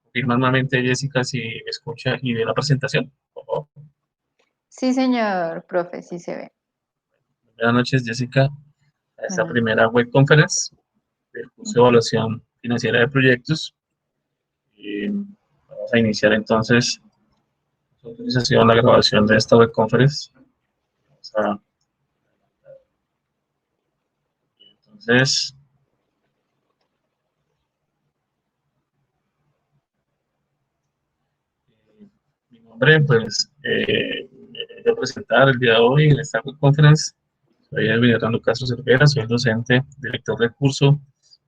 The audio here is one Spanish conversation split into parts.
Confirma nuevamente, Jessica, si escucha y ve la presentación, por favor. Sí, señor profe, sí se ve. Buenas noches, Jessica. A esta Bueno, primera web conference del curso de evaluación financiera de proyectos. Vamos a iniciar entonces su utilización, la grabación de esta web conference. Entonces, mi nombre, pues, voy a presentar el día de hoy en esta web conference. Soy Elvin Castro Cervera, soy el docente, director del curso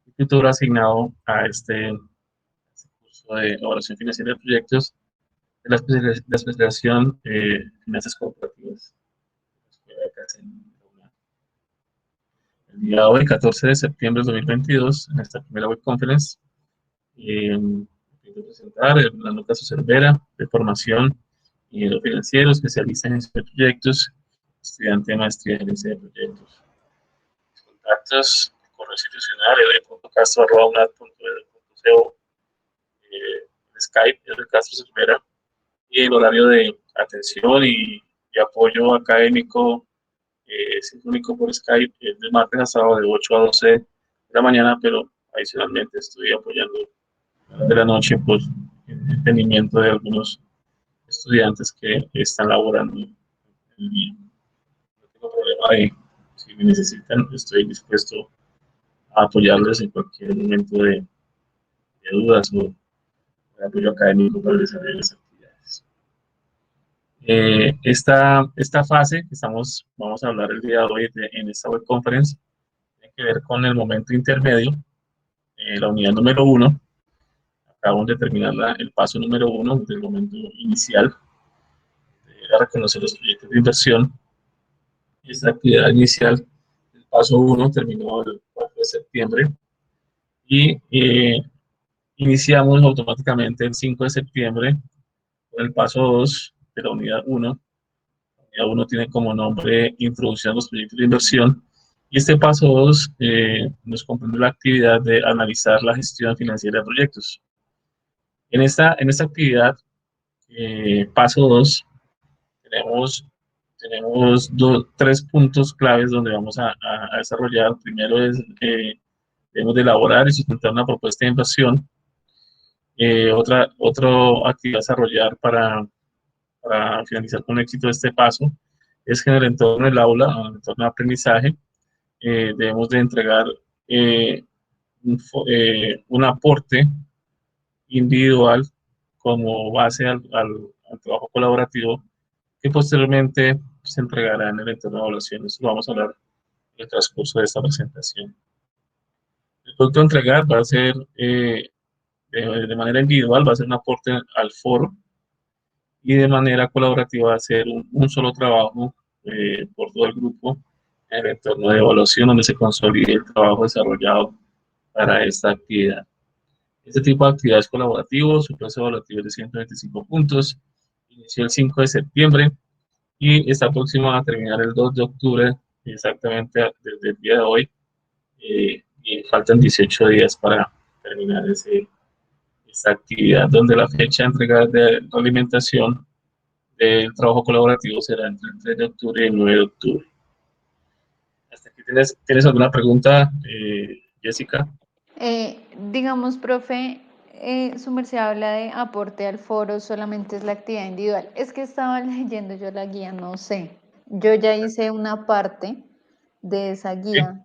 y tutor asignado a este curso de evaluación financiera de proyectos de la especialización finanzas corporativas. El día de hoy, 14 de septiembre de 2022, en esta primera web conference, voy a presentar Hernando Castro Cervera, de formación ingeniero financiero, especialista en gestión de proyectos, estudiante de maestría en gerencia de proyectos. Mis contactos, correo institucional, edu.castro@unad.edu.co, Skype, de Castro Cervera, y el horario de atención y apoyo académico sincrónico por Skype es de martes a sábado de 8 a 12 de la mañana, pero adicionalmente estoy apoyando de la noche por el entendimiento de algunos estudiantes que están laborando el día. No tengo problema de, si me necesitan, estoy dispuesto a apoyarles en cualquier momento de dudas o de apoyo académico para el desarrollo de las actividades. Esta fase que vamos a hablar el día de hoy en esta web conference tiene que ver con el momento intermedio, la unidad número 1. Acabamos de terminar el paso número 1 del momento inicial, de reconocer los proyectos de inversión. Esta actividad inicial, el paso 1, terminó el 4 de septiembre y iniciamos automáticamente el 5 de septiembre con el paso 2 de la unidad 1. La unidad 1 tiene como nombre Introducción a los proyectos de inversión. Y este paso 2 nos comprende la actividad de analizar la gestión financiera de proyectos. En esta actividad, paso 2, tenemos tres puntos claves donde vamos a desarrollar. Primero es, debemos de elaborar y sustentar una propuesta de inversión. Otra actividad a desarrollar para finalizar con éxito este paso es que en el entorno del aula, en el entorno de aprendizaje, debemos de entregar un aporte individual como base al trabajo colaborativo que posteriormente se entregará en el entorno de evaluación. Eso lo vamos a hablar en el transcurso de esta presentación. El producto a entregar va a ser, de manera individual, va a ser un aporte al foro y de manera colaborativa va a ser un solo trabajo por todo el grupo en el entorno de evaluación donde se consolide el trabajo desarrollado para esta actividad. Este tipo de actividades colaborativas, su proceso evaluativo es de 125 puntos, inició el 5 de septiembre y está próximo a terminar el 2 de octubre, exactamente desde el día de hoy, y faltan 18 días para terminar esta actividad, donde la fecha de entrega de alimentación del trabajo colaborativo será entre el 3 de octubre y el 9 de octubre. ¿Hasta aquí tienes alguna pregunta, Jessica? digamos, profe, su merced habla de aporte al foro, solamente es la actividad individual. Es que estaba leyendo yo la guía, no sé. Yo ya hice una parte de esa Sí. guía,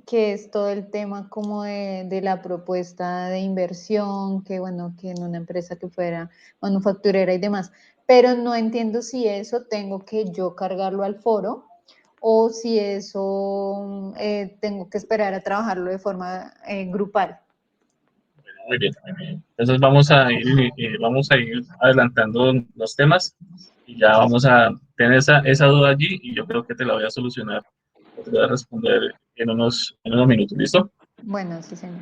que es todo el tema como de la propuesta de inversión, que bueno, que en una empresa que fuera manufacturera y demás. Pero no entiendo si eso tengo que yo cargarlo al foro o si eso tengo que esperar a trabajarlo de forma grupal. Muy bien. Entonces vamos a ir adelantando los temas y ya vamos a tener esa duda allí y yo creo que te la voy a solucionar o te voy a responder en unos minutos. ¿Listo? Bueno, sí, señor.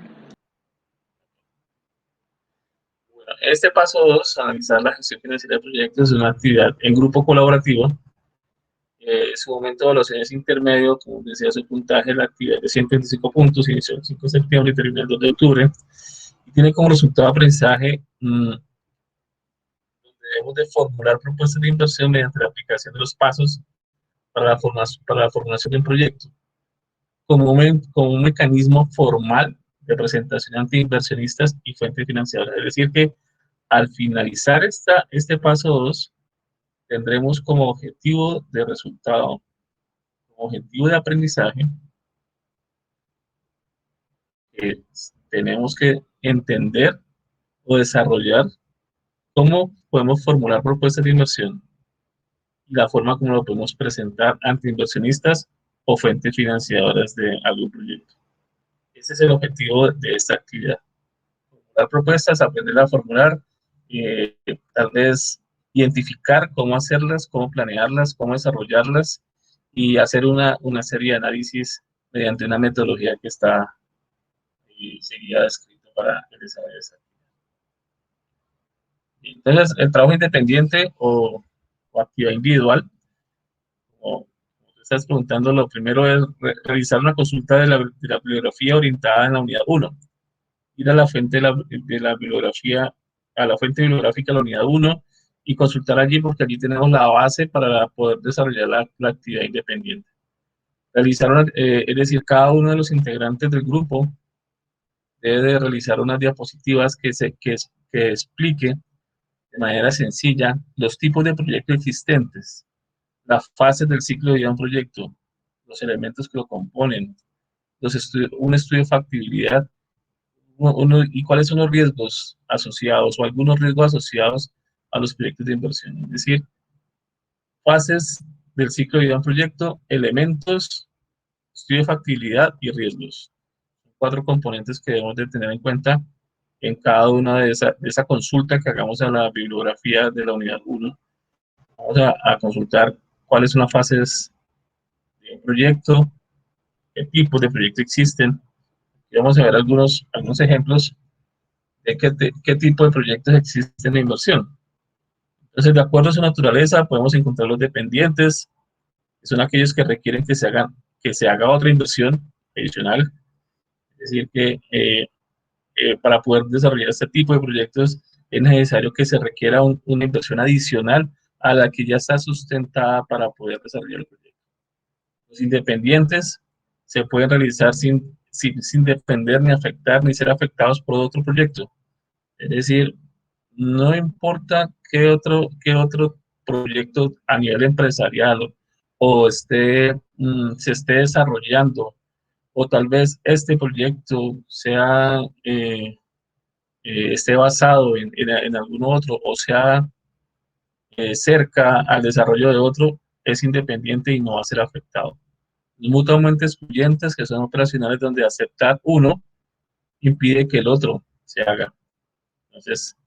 Bueno, este paso 2, analizar la gestión financiera de proyectos, es una actividad en grupo colaborativo. Su momento de evaluación es intermedio, como decía, su puntaje, la actividad de 125 puntos, inició el 5 de septiembre y terminó el 2 de octubre. Tiene como resultado de aprendizaje donde debemos de formular propuestas de inversión mediante la aplicación de los pasos para la formulación de un proyecto, como un mecanismo formal de presentación ante inversionistas y fuentes financieras. Es decir, que al finalizar este paso 2, tendremos como objetivo de resultado, como objetivo de aprendizaje, que tenemos que entender o desarrollar cómo podemos formular propuestas de inversión y la forma como lo podemos presentar ante inversionistas o fuentes financiadoras de algún proyecto. Ese es el objetivo de esta actividad. Formular propuestas, aprender a formular, tal vez identificar cómo hacerlas, cómo planearlas, cómo desarrollarlas y hacer una serie de análisis mediante una metodología que está seguida descrita para el desarrollo de esa actividad. Entonces, el trabajo independiente o actividad individual, como te estás preguntando, lo primero es realizar una consulta de la bibliografía orientada en la unidad 1. Ir a la fuente de la bibliografía, a la fuente bibliográfica de la unidad 1 y consultar allí porque allí tenemos la base para poder desarrollar la actividad independiente. Es decir, cada uno de los integrantes del grupo debe de realizar unas diapositivas que explique de manera sencilla los tipos de proyectos existentes, las fases del ciclo de vida de un proyecto, los elementos que lo componen, un estudio de factibilidad y cuáles son los riesgos asociados o algunos riesgos asociados a los proyectos de inversión. Es decir, fases del ciclo de vida de un proyecto, elementos, estudio de factibilidad y riesgos. Son 4 componentes que debemos de tener en cuenta en cada una de esa consulta que hagamos a la bibliografía de la unidad 1. Vamos a consultar cuáles son las fases de un proyecto, qué tipos de proyectos existen. Y vamos a ver algunos ejemplos de qué tipo de proyectos existen en inversión. Entonces, de acuerdo a su naturaleza, podemos encontrar los dependientes, que son aquellos que requieren que se haga otra inversión adicional. Es decir, que para poder desarrollar este tipo de proyectos es necesario que se requiera una inversión adicional a la que ya está sustentada para poder desarrollar el proyecto. Los independientes se pueden realizar sin depender ni afectar ni ser afectados por otro proyecto. Es decir, no importa qué otro proyecto a nivel empresarial o se esté desarrollando, o tal vez este proyecto esté basado en algún otro o sea cerca al desarrollo de otro, es independiente y no va a ser afectado. Mutuamente excluyentes, que son operacionales donde aceptar uno impide que el otro se haga. Entonces,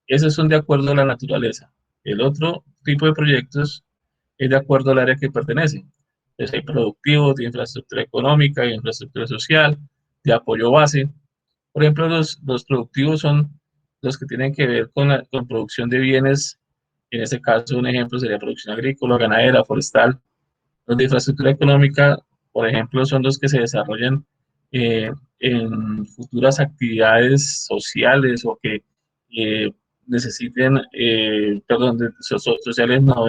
esos son de acuerdo a la naturaleza. El otro tipo de proyectos es de acuerdo al área que pertenece. Entonces, hay productivos, de infraestructura económica, de infraestructura social, de apoyo base. Por ejemplo, los productivos son los que tienen que ver con producción de bienes. En este caso, un ejemplo sería producción agrícola, ganadera, forestal. Los de infraestructura económica, por ejemplo, son los que se desarrollan eh, en futuras actividades sociales o que eh, necesiten, perdón, sociales no,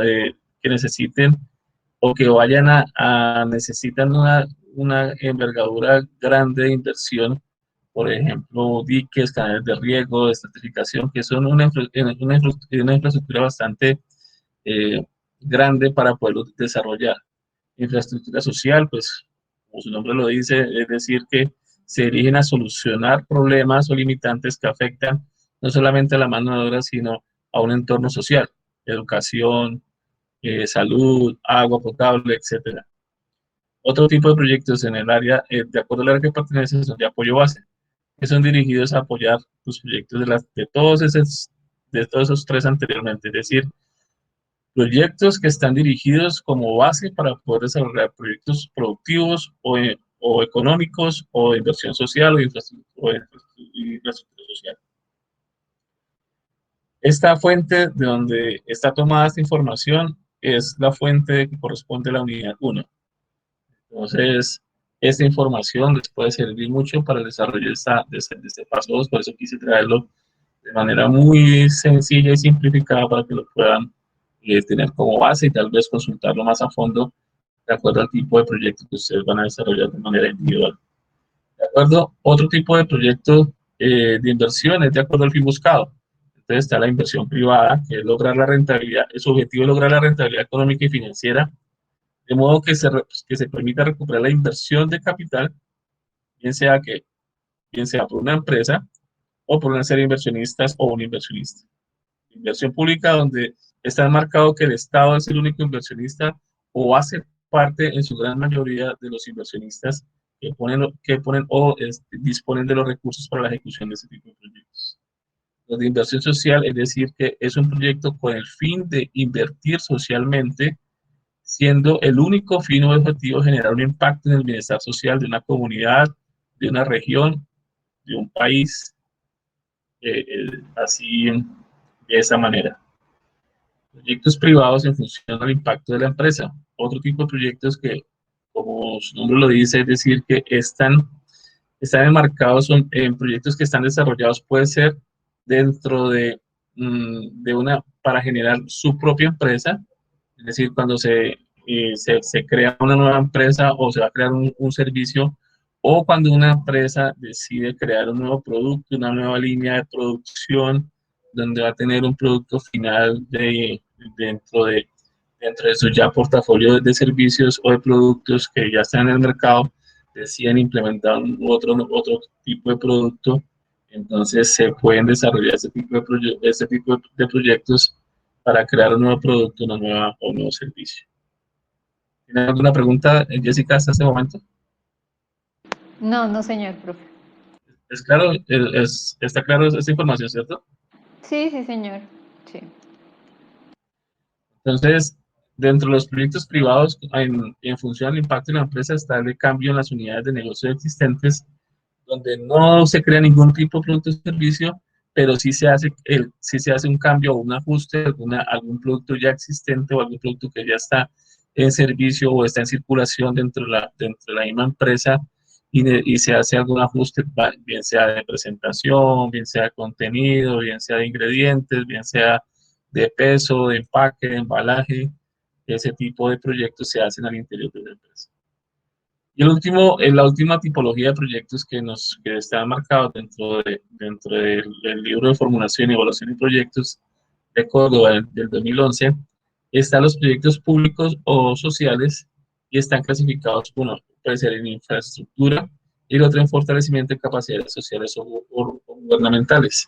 que necesiten o que vayan necesitan una envergadura grande de inversión, por ejemplo, diques, canales de riego, estratificación, que son una infraestructura bastante eh, grande para poderlo desarrollar. Infraestructura social, pues, como su nombre lo dice, es decir, que se dirigen a solucionar problemas o limitantes que afectan no solamente a la mano de obra, sino a un entorno social, educación, salud, agua potable, etcétera. Otro tipo de proyectos en el área, de acuerdo al área que pertenece, son de apoyo base, que son dirigidos a apoyar los proyectos de todos esos 3 anteriormente, es decir, proyectos que están dirigidos como base para poder desarrollar proyectos productivos o económicos o de inversión social o de infraestructura social. Esta fuente de donde está tomada esta información es la fuente que corresponde a la unidad 1. Entonces, esta información les puede servir mucho para el desarrollo de este paso 2, por eso quise traerlo de manera muy sencilla y simplificada para que lo puedan tener como base y tal vez consultarlo más a fondo de acuerdo al tipo de proyecto que ustedes van a desarrollar de manera individual. ¿De acuerdo? Otro tipo de proyecto de inversión es de acuerdo al fin buscado. Entonces está la inversión privada, que es lograr la rentabilidad, su objetivo es lograr la rentabilidad económica y financiera, de modo que se permita recuperar la inversión de capital, bien sea, bien sea por una empresa o por una serie de inversionistas o un inversionista. Inversión pública donde está marcado que el Estado es el único inversionista o hace parte en su gran mayoría de los inversionistas que ponen o disponen de los recursos para la ejecución de este tipo de proyectos. Los de inversión social, es decir, que es un proyecto con el fin de invertir socialmente, siendo el único fin o objetivo generar un impacto en el bienestar social de una comunidad, de una región, de un país, así de esa manera. Proyectos privados en función al impacto de la empresa. Otro tipo de proyectos que, como su nombre lo dice, es decir, que están enmarcados en proyectos que están desarrollados, puede ser dentro de para generar su propia empresa, es decir, cuando se crea una nueva empresa o se va a crear un servicio, o cuando una empresa decide crear un nuevo producto, una nueva línea de producción, donde va a tener un producto final dentro de, dentro de su ya portafolio de servicios o de productos que ya están en el mercado, deciden implementar otro tipo de producto, entonces se pueden desarrollar este tipo de proyectos para crear un nuevo producto, o un nuevo servicio. ¿Tiene alguna pregunta, Jessica, hasta este momento? No, no, señor, profe. ¿Es claro? ¿Está claro esta información, cierto? Sí, sí, señor. Sí. Entonces, dentro de los proyectos privados, en función del impacto en la empresa, está el cambio en las unidades de negocio existentes, donde no se crea ningún tipo de producto o servicio, pero sí se hace un cambio o un ajuste de algún producto ya existente o algún producto que ya está en servicio o está en circulación dentro de la misma empresa y se hace algún ajuste, bien sea de presentación, bien sea de contenido, bien sea de ingredientes, bien sea de peso, de empaque, de embalaje. Ese tipo de proyectos se hacen al interior de la empresa. Y la última tipología de proyectos que están marcados dentro del libro de formulación y evaluación de proyectos de Córdoba del 2011, están los proyectos públicos o sociales y están clasificados, uno puede ser en infraestructura y el otro en fortalecimiento de capacidades sociales o gubernamentales.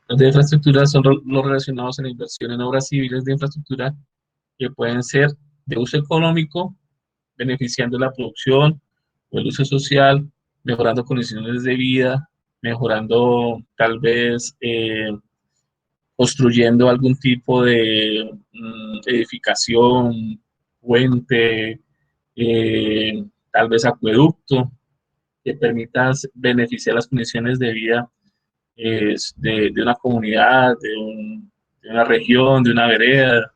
Los de infraestructura son los relacionados a la inversión en obras civiles de infraestructura que pueden ser de uso económico, beneficiando la producción o el uso social, mejorando condiciones de vida, mejorando tal vez construyendo algún tipo de edificación, puente, tal vez acueducto, que permita beneficiar las condiciones de vida de una comunidad, de una región, de una vereda,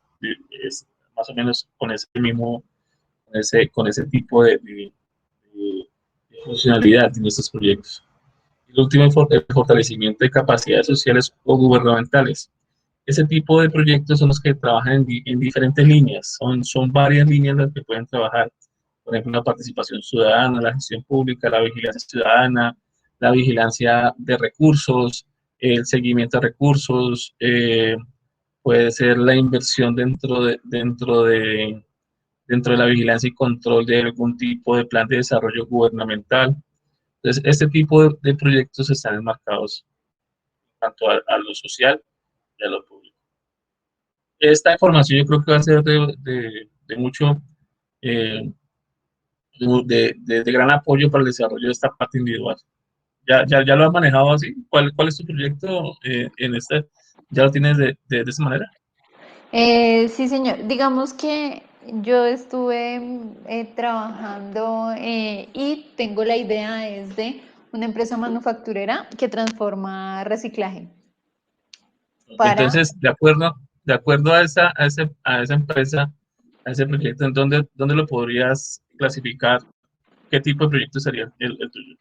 más o menos con ese mismo, con ese tipo de funcionalidad en estos proyectos. Y el último, el fortalecimiento de capacidades sociales o gubernamentales. Ese tipo de proyectos son los que trabajan en diferentes líneas, son varias líneas las que pueden trabajar, por ejemplo, la participación ciudadana, la gestión pública, la vigilancia ciudadana, la vigilancia de recursos, el seguimiento de recursos, puede ser la inversión dentro de la vigilancia y control de algún tipo de plan de desarrollo gubernamental. Entonces, este tipo de proyectos están enmarcados tanto a lo social y a lo público. Esta información yo creo que va a ser de mucho, eh, de gran apoyo para el desarrollo de esta parte individual. ¿Ya lo has manejado así? ¿Cuál es tu proyecto en este? ¿Ya lo tienes de esa manera? Sí, señor. Digamos que yo estuve trabajando y tengo la idea es de una empresa manufacturera que transforma reciclaje para. Entonces, de acuerdo a esa empresa, a ese proyecto, ¿en dónde lo podrías clasificar? ¿qué tipo de proyecto sería el tuyo?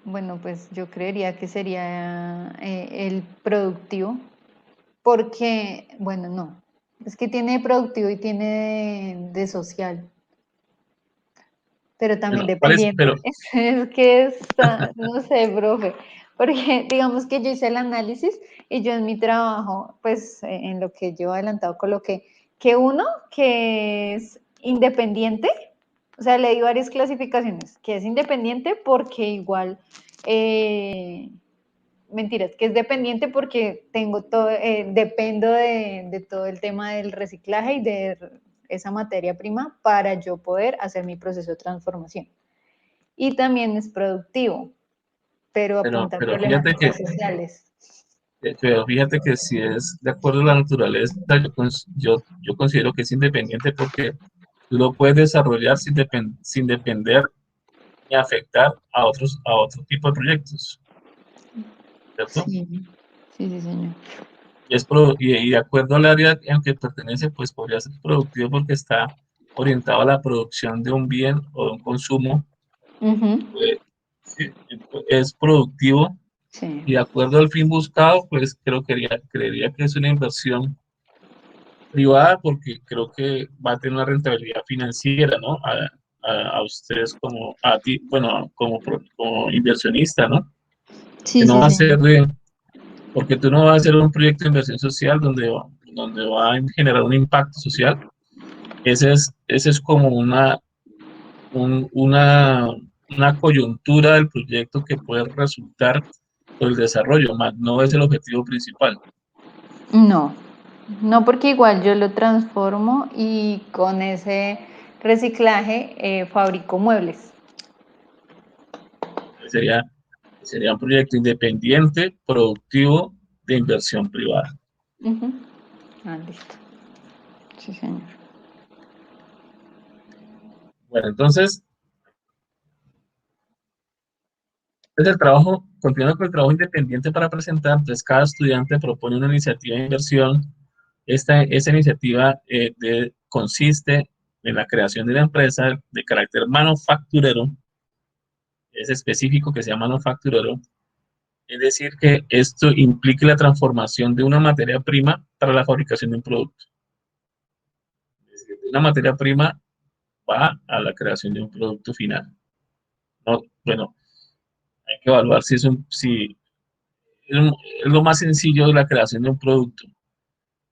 Bueno, pues yo creería que sería el productivo, porque, bueno, no, es que tiene de productivo y tiene de social, pero también Bueno, ¿cuál es? dependiente. Pero, Es que está, no sé, profe, porque digamos que yo hice el análisis y yo en mi trabajo, pues en lo que yo adelantado coloqué que uno que es independiente, o sea, le di varias clasificaciones, que es independiente porque igual, mentiras, que es dependiente porque tengo todo, dependo de todo el tema del reciclaje y de esa materia prima para yo poder hacer mi proceso de transformación. Y también es productivo, pero apunta a pero fíjate problemáticas sociales. pero fíjate que si es de acuerdo a la naturaleza, yo considero que es independiente porque tú lo puedes desarrollar sin depender ni afectar a otro tipo de proyectos, ¿cierto? Sí, sí, sí, señor. Y de acuerdo al área en que pertenece, pues podría ser productivo porque está orientado a la producción de un bien o de un consumo, Ujú, pues, sí, es productivo sí. y de acuerdo al fin buscado, pues creería que es una inversión privada porque creo que va a tener una rentabilidad financiera, ¿no? A ustedes como, a ti, bueno, como inversionista, ¿no? Que Sí, no sí, va a ser señor. porque tú no vas a hacer un proyecto de inversión social donde va a generar un impacto social. Ese es como un- una, una coyuntura del proyecto que puede resultar por el desarrollo, más no es el objetivo principal. No, no porque igual yo lo transformo y con ese reciclaje fabrico muebles. Sería, sería un proyecto independiente, productivo, de inversión privada. Ujú. Ah, listo. Sí, señor. Bueno, entonces, desde el trabajo, continuando con el trabajo independiente para presentar, entonces cada estudiante propone una iniciativa de inversión. Esa iniciativa consiste en la creación de una empresa de carácter manufacturero, es específico que sea manufacturero, es decir, que esto implique la transformación de una materia prima para la fabricación de un producto. Es decir, una materia prima va a la creación de un producto final. No, bueno, hay que evaluar si es lo más sencillo de la creación de un producto,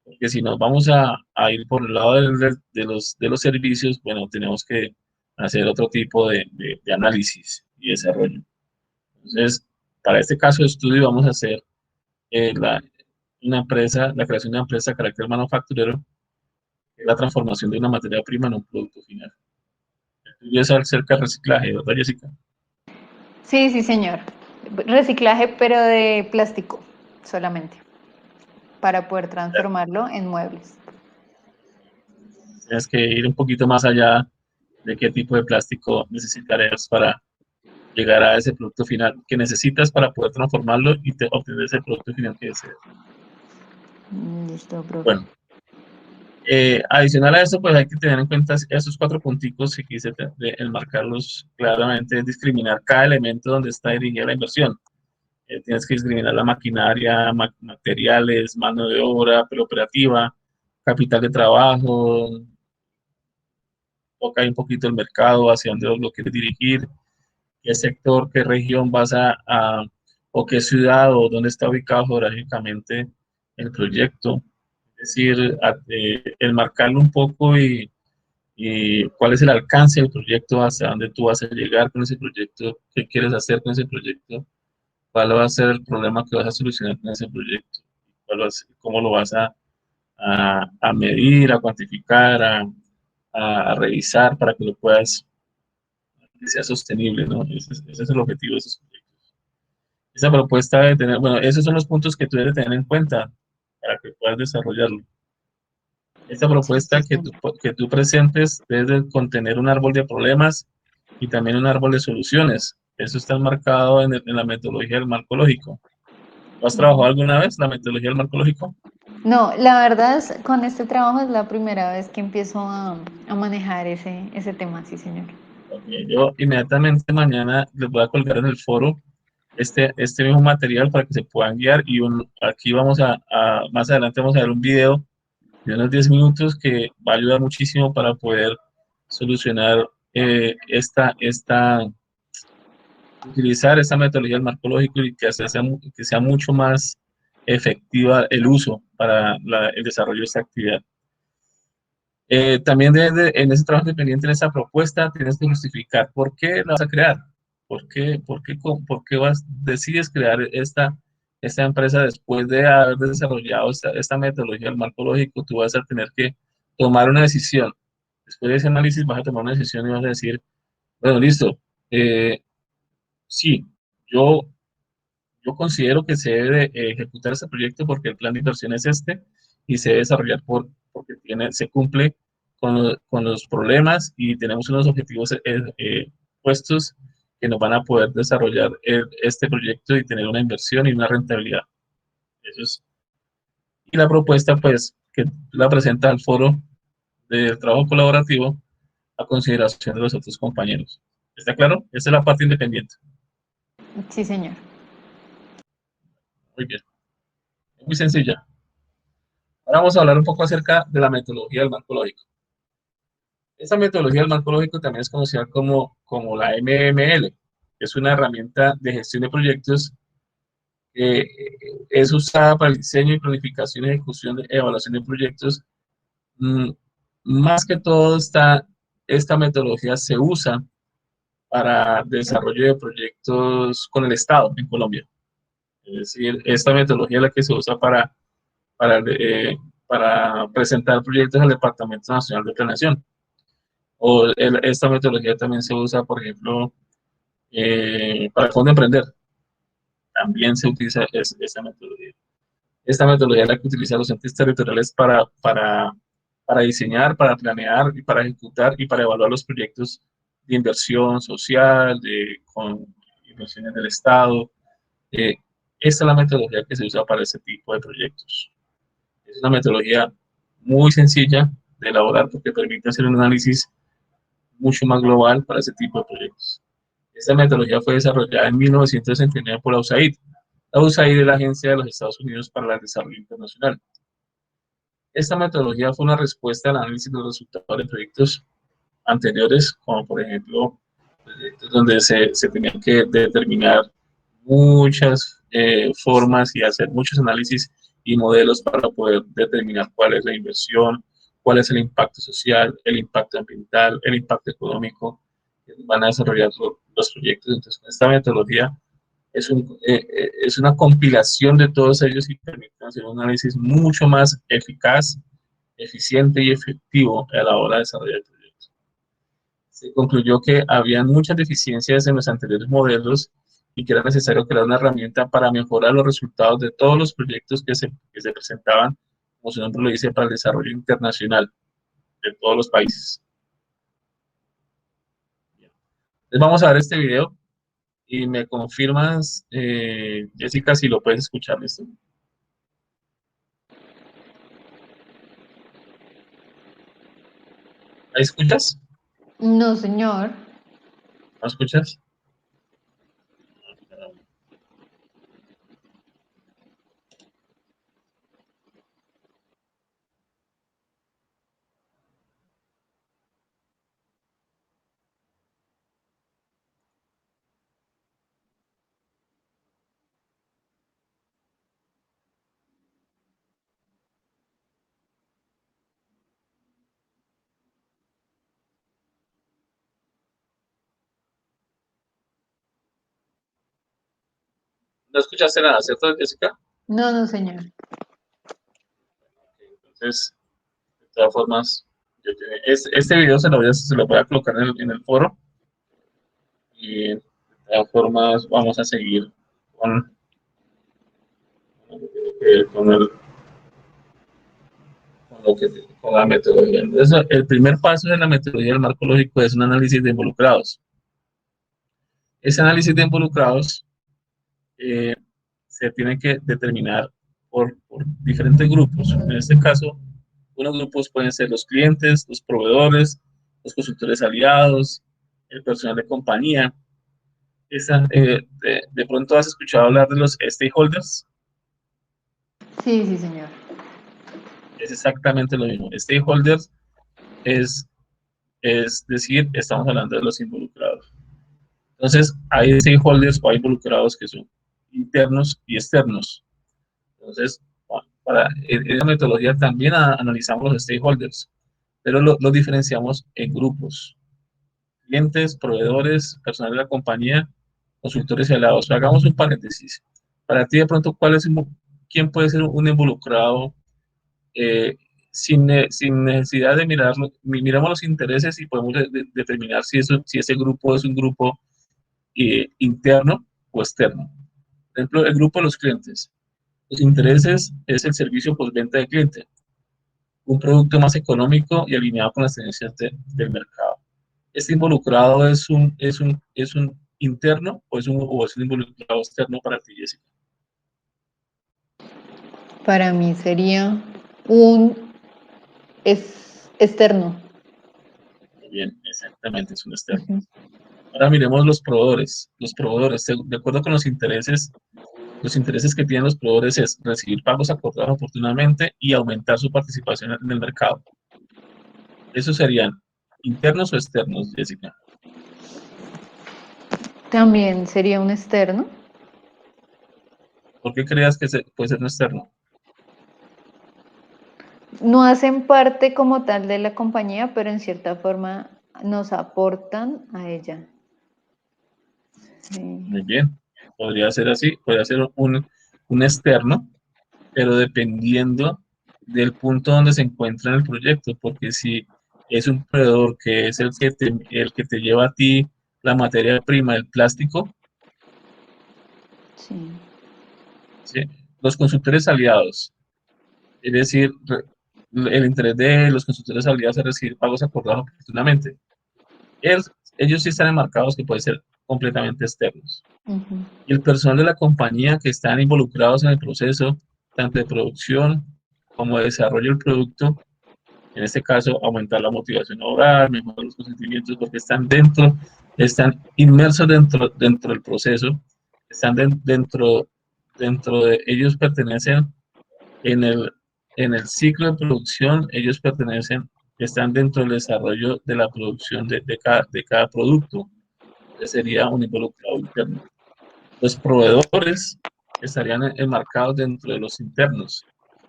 porque si nos vamos a ir por el lado de los servicios, bueno, tenemos que hacer otro tipo de análisis y desarrollo. Entonces, para este caso de estudio vamos a hacer eh, la, una empresa, la creación de una empresa de carácter manufacturero, que es la transformación de una materia prima en un producto final. Y es acerca del reciclaje, ¿verdad, Jessica? Sí, sí, señor. Reciclaje, pero de plástico solamente, para poder transformarlo en muebles. Tienes que ir un poquito más allá de qué tipo de plástico necesitarás para llegar a ese producto final que necesitas para poder transformarlo y obtener ese producto final que deseas. Listo, profe. Bueno, adicional a eso, pues hay que tener en cuenta esos cuatro punticos que quise enmarcarlos claramente, es discriminar cada elemento donde está dirigida la inversión. Tienes que discriminar la maquinaria, materiales, mano de obra, preoperativa, capital de trabajo, toca ahí un poquito el mercado, hacia dónde lo quieres dirigir, qué sector, qué región o qué ciudad o dónde está ubicado geográficamente el proyecto. Es decir, enmarcarlo un poco y cuál es el alcance del proyecto, hacia dónde tú vas a llegar con ese proyecto, qué quieres hacer con ese proyecto, cuál va a ser el problema que vas a solucionar con ese proyecto, cómo lo vas a medir, a cuantificar, a revisar para que lo puedas, que sea sostenible, ¿no? Ese es el objetivo de esos proyectos. Esa propuesta de tener, bueno, esos son los puntos que tú debes tener en cuenta para que puedas desarrollarlo. Esta Sí, sí, propuesta señor. que tú presentes debe contener un árbol de problemas y también un árbol de soluciones. Eso está marcado en la metodología del marco lógico. ¿Lo has trabajado Ujú. alguna vez, la metodología del marco lógico? No, la verdad es, con este trabajo es la primera vez que empiezo a manejar ese tema, sí, señor. Yo inmediatamente mañana les voy a colgar en el foro este mismo material para que se puedan guiar y aquí vamos más adelante vamos a ver un video de unos 10 minutos que va a ayudar muchísimo para poder solucionar utilizar esta metodología del marco lógico y que sea mucho más efectiva el uso para el desarrollo de esta actividad. También en ese trabajo independiente, en esa propuesta, tienes que justificar por qué la vas a crear, decides crear esta empresa después de haber desarrollado esta metodología del marco lógico. Tú vas a tener que tomar una decisión. Después de ese análisis vas a tomar una decisión y vas a decir, bueno, listo, sí, yo yo considero que se debe de, ejecutar ese proyecto porque el plan de inversión es este y se debe desarrollar porque se cumple con los problemas y tenemos unos objetivos puestos que nos van a poder desarrollar este proyecto y tener una inversión y una rentabilidad. Eso es. Y la propuesta, pues, que la presenta al foro del trabajo colaborativo a consideración de los otros compañeros. ¿Está claro? Esta es la parte independiente. Sí, señor. Muy bien. Es muy sencilla. Ahora vamos a hablar un poco acerca de la metodología del marco lógico. Esta metodología del marco lógico también es conocida como la MML, que es una herramienta de gestión de proyectos que es usada para el diseño y planificación, ejecución y evaluación de proyectos. Mm, Más que todo, esta metodología se usa para desarrollo de proyectos con el Estado en Colombia. Es decir, esta metodología es la que se usa para, para presentar proyectos al Departamento Nacional de Planeación. Esta metodología también se usa, por ejemplo, para el Fondo Emprender. También se utiliza esta metodología. Esta metodología es la que utilizan los entes territoriales para diseñar, para planear y para ejecutar y para evaluar los proyectos de inversión social, con inversiones del Estado. Eh, Esta es la metodología que se usa para este tipo de proyectos. Es una metodología muy sencilla de elaborar porque permite hacer un análisis mucho más global para ese tipo de proyectos. Esta metodología fue desarrollada en 1969 por la USAID. La USAID es la Agencia de los Estados Unidos para el Desarrollo Internacional. Esta metodología fue una respuesta al análisis de los resultados de proyectos anteriores, como por ejemplo proyectos donde se tenían que determinar muchas formas y hacer muchos análisis y modelos para poder determinar cuál es la inversión, cuál es el impacto social, el impacto ambiental, el impacto económico que van a desarrollar los proyectos. Entonces, esta metodología es una compilación de todos ellos y permite hacer un análisis mucho más eficaz, eficiente y efectivo a la hora de desarrollar el proyecto. Se concluyó que había muchas deficiencias en los anteriores modelos y que era necesario crear una herramienta para mejorar los resultados de todos los proyectos que se presentaban, como su nombre lo dice, para el desarrollo internacional de todos los países. Entonces vamos a ver este video y me confirmas, Jessica, si lo puedes escuchar. ¿Listo? ¿Ahí escuchas? No, señor. ¿No escuchas? No escuchaste nada, ¿cierto, Jessica? No, no, señor. Entonces, de todas formas, este video se lo voy a colocar en el foro y de todas formas vamos a seguir con, con, el, con la metodología. Entonces, el primer paso de la metodología del marco lógico es un análisis de involucrados. Ese análisis de involucrados eh, se tiene que determinar por diferentes grupos. En este caso, unos grupos pueden ser los clientes, los proveedores, los consultores aliados, el personal de compañía. De pronto has escuchado hablar de los stakeholders. Sí, sí, señor. Es exactamente lo mismo. Stakeholders es decir, estamos hablando de los involucrados. Entonces, hay stakeholders o hay involucrados que son internos y externos. Entonces, en la metodología también analizamos los stakeholders, pero lo diferenciamos en grupos: clientes, proveedores, personal de la compañía, consultores y aliados. Hagamos un paréntesis. Para ti, de pronto, ¿quién puede ser un involucrado sin necesidad de mirarlo? Miramos los intereses y podemos determinar si ese grupo es un grupo interno o externo. Por ejemplo, el grupo de los clientes. Los intereses es el servicio postventa de cliente, un producto más económico y alineado con las tendencias del mercado. ¿Este involucrado es un interno o es un involucrado externo para ti, Jessica? Para mí sería un externo. Muy bien, exactamente, es un externo. Ujú. Ahora miremos los proveedores. Los proveedores, de acuerdo con los intereses que tienen los proveedores es recibir pagos acordados oportunamente y aumentar su participación en el mercado. ¿Esos serían internos o externos, Jessica? También sería un externo. ¿Por qué creas que puede ser un externo? No hacen parte como tal de la compañía, pero en cierta forma nos aportan a ella. Sí. Muy bien, podría ser así, podría ser un externo, pero dependiendo del punto donde se encuentra en el proyecto, porque si es un proveedor que es el que te lleva a ti la materia prima, el plástico, Sí. ¿sí? Los consultores aliados, es decir, el interés de los consultores aliados es recibir pagos acordados oportunamente. Ellos sí están enmarcados que pueden ser completamente externos. Ujú. Y el personal de la compañía que están involucrados en el proceso, tanto de producción como de desarrollo del producto, en este caso, aumentar la motivación laboral, mejorar los consentimientos, porque están inmersos dentro del proceso, están dentro de, ellos pertenecen en el ciclo de producción, están dentro del desarrollo de la producción de cada producto. Ese sería un involucrado interno. Los proveedores estarían enmarcados dentro de los internos,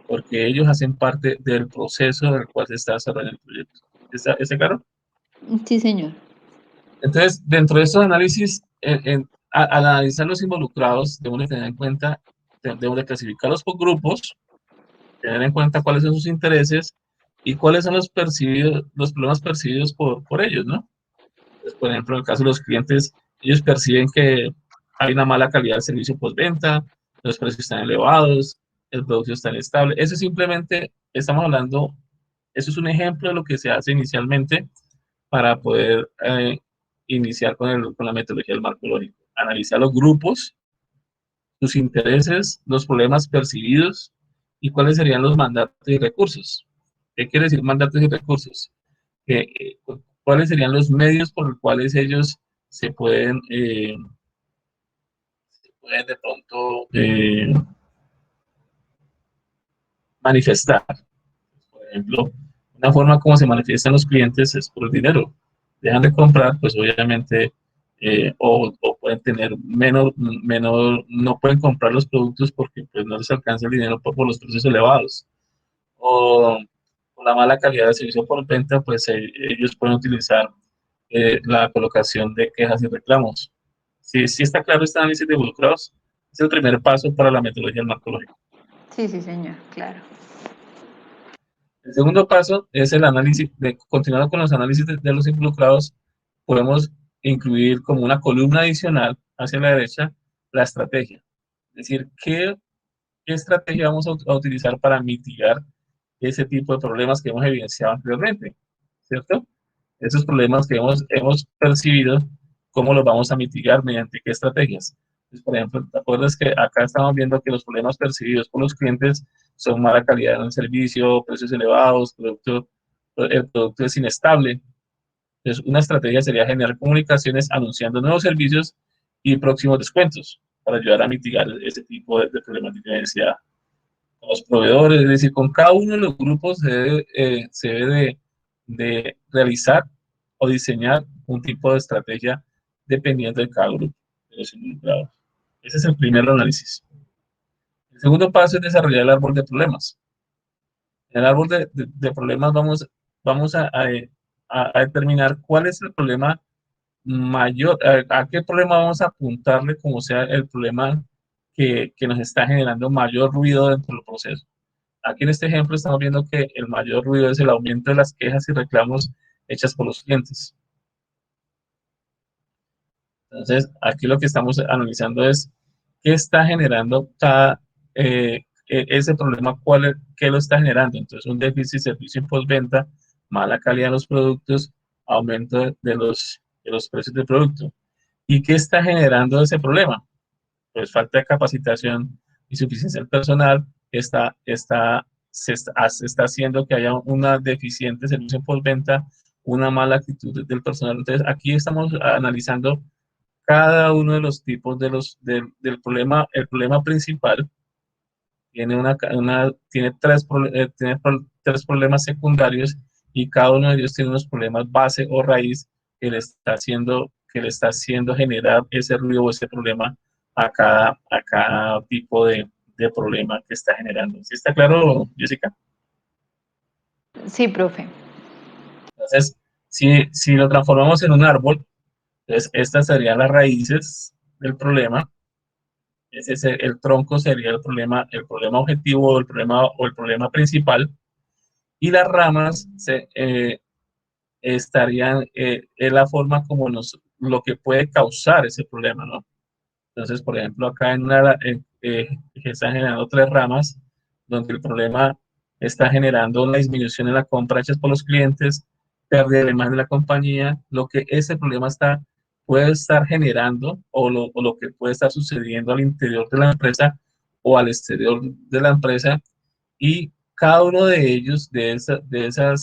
porque ellos hacen parte del proceso del cual se está desarrollando el proyecto. ¿Está claro? Sí, señor. Entonces, dentro de estos análisis, al analizar los involucrados, debemos de tener en cuenta, debemos de clasificarlos por grupos, tener en cuenta cuáles son sus intereses y cuáles son los problemas percibidos por ellos, ¿no? Pues, por ejemplo, en el caso de los clientes, ellos perciben que hay una mala calidad de servicio postventa, los precios están elevados, el producto está inestable. Eso simplemente, estamos hablando, eso es un ejemplo de lo que se hace inicialmente para poder iniciar con la metodología del marco lógico. Analizar los grupos, sus intereses, los problemas percibidos y cuáles serían los mandatos y recursos. ¿Qué quiere decir mandatos y recursos? Que, cuáles serían los medios por los cuales ellos se pueden de pronto manifestar. Por ejemplo, una forma como se manifiestan los clientes es por el dinero. Dejan de comprar, pues obviamente, o pueden tener no pueden comprar los productos porque pues, no les alcanza el dinero por los precios elevados. O por la mala calidad de servicio por venta, pues ellos pueden utilizar la colocación de quejas y reclamos. Si está claro este análisis de involucrados, es el primer paso para la metodología del marco lógico. Sí, sí, señor, claro. El segundo paso es el análisis, continuando con los análisis de los involucrados, podemos incluir como una columna adicional hacia la derecha la estrategia. Es decir, ¿qué estrategia vamos a utilizar para mitigar ese tipo de problemas que hemos evidenciado anteriormente? ¿Cierto? Esos problemas que hemos percibido, ¿cómo los vamos a mitigar? ¿Mediante qué estrategias? Pues, por ejemplo, ¿te acuerdas que acá estamos viendo que los problemas percibidos por los clientes son mala calidad en el servicio, precios elevados, el producto es inestable? Entonces, una estrategia sería generar comunicaciones anunciando nuevos servicios y próximos descuentos para ayudar a mitigar ese tipo de problemática de densidad. Los proveedores, es decir, con cada uno de los grupos se debe de realizar o diseñar un tipo de estrategia dependiendo de cada grupo de los involucrados. Ese es el primer análisis. El segundo paso es desarrollar el árbol de problemas. En el árbol de problemas vamos a determinar cuál es el problema mayor, a qué problema vamos a apuntarle como sea el problema que nos está generando mayor ruido dentro del proceso. Aquí en este ejemplo estamos viendo que el mayor ruido es el aumento de las quejas y reclamos hechas por los clientes. Entonces, aquí lo que estamos analizando es qué está generando ese problema, qué lo está generando. Entonces, un déficit de servicio en postventa, mala calidad de los productos, aumento de los precios del producto. ¿Y qué está generando ese problema? Pues falta de capacitación y suficiencia del personal, se está haciendo que haya una deficiente servicio en postventa, una mala actitud del personal. Entonces, aquí estamos analizando cada uno de los tipos del problema. El problema principal tiene, tres problemas secundarios y cada uno de ellos tiene unos problemas base o raíz que le está haciendo generar ese ruido o ese problema a cada tipo de problema que está generando. ¿Sí está claro, Jessica? Sí, profe. Entonces, si lo transformamos en un árbol, entonces estas serían las raíces del problema. El tronco sería el problema objetivo o el problema principal, y las ramas estarían en la forma como lo que puede causar ese problema, ¿no? Entonces, por ejemplo, acá están generando tres ramas, donde el problema está generando una disminución en la compra hechas por los clientes, pérdida de imagen de la compañía, lo que ese problema puede estar generando o lo que puede estar sucediendo al interior de la empresa o al exterior de la empresa, y cada uno de ellos,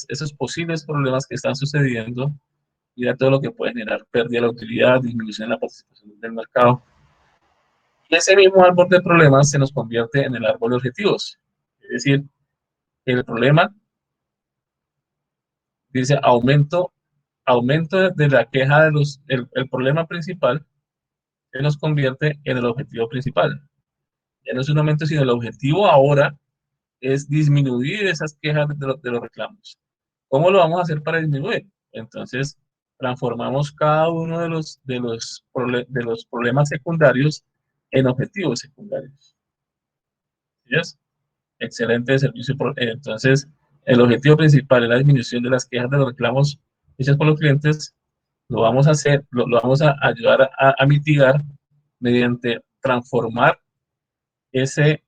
esos posibles problemas que están sucediendo, mira todo lo que puede generar: pérdida de la utilidad, disminución de la participación del mercado. Y ese mismo árbol de problemas se nos convierte en el árbol de objetivos. Es decir, el problema dice aumento de la queja el problema principal se nos convierte en el objetivo principal. Ya no es un aumento, sino el objetivo ahora es disminuir esas quejas de los reclamos. ¿Cómo lo vamos a hacer para disminuir? Entonces, transformamos cada uno de los problemas secundarios en objetivos secundarios. ¿Sí es? Excelente servicio. Entonces, el objetivo principal es la disminución de las quejas de los reclamos hechas por los clientes. Lo vamos a hacer, lo vamos a ayudar a mitigar mediante transformar ese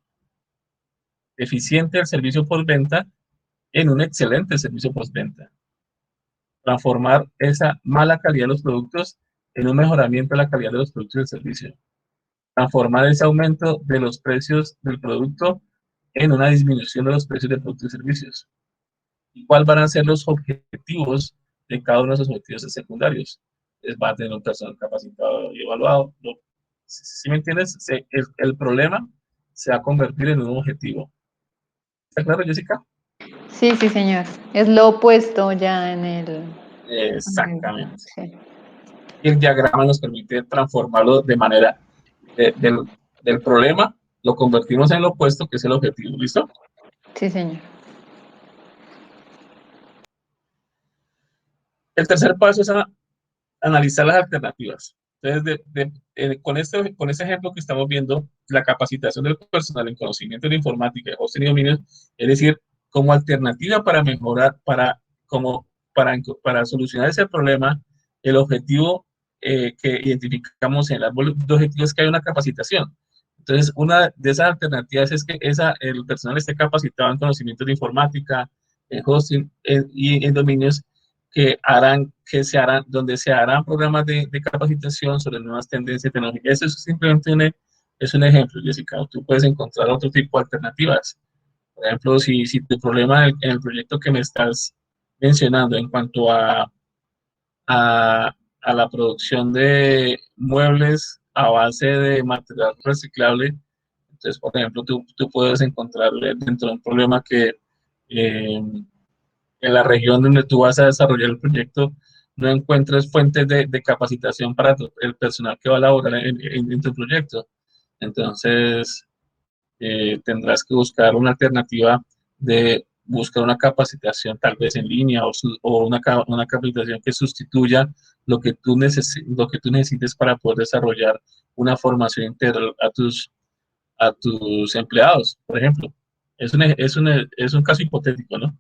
eficiente del servicio postventa en un excelente servicio postventa. Transformar esa mala calidad de los productos en un mejoramiento de la calidad de los productos y del servicio. Transformar ese aumento de los precios del producto en una disminución de los precios de productos y servicios. ¿Y cuáles van a ser los objetivos de cada uno de esos objetivos secundarios? Va a tener un personal capacitado y evaluado. ¿Sí me entiendes? El problema se va a convertir en un objetivo. ¿Está claro, Jessica? Sí, sí, señor. Es lo opuesto ya en el... Exactamente. Sí. Y el diagrama nos permite transformarlo de manera del problema, lo convertimos en lo opuesto, que es el objetivo. ¿Listo? Sí, señor. El tercer paso es analizar las alternativas. Entonces, con este ejemplo que estamos viendo, la capacitación del personal en conocimiento de informática y hosting y dominio, es decir, como alternativa para mejorar, para solucionar ese problema, el objetivo que identificamos en el árbol de objetivos es que hay una capacitación. Entonces, una de esas alternativas es que el personal esté capacitado en conocimientos de informática, en hosting y en dominios donde se harán programas de capacitación sobre nuevas tendencias tecnológicas. Eso es simplemente es un ejemplo, Jessica. Tú puedes encontrar otro tipo de alternativas. Por ejemplo, si tu problema en el proyecto que me estás mencionando en cuanto a la producción de muebles a base de material reciclable. Entonces, por ejemplo, tú puedes encontrar dentro de un problema que en la región donde tú vas a desarrollar el proyecto no encuentres fuentes de capacitación para el personal que va a laborar en tu proyecto. Entonces, tendrás que buscar una alternativa de buscar una capacitación tal vez en línea o una capacitación que sustituya lo que tú necesites para poder desarrollar una formación integral a tus empleados, por ejemplo. Es un caso hipotético, ¿no?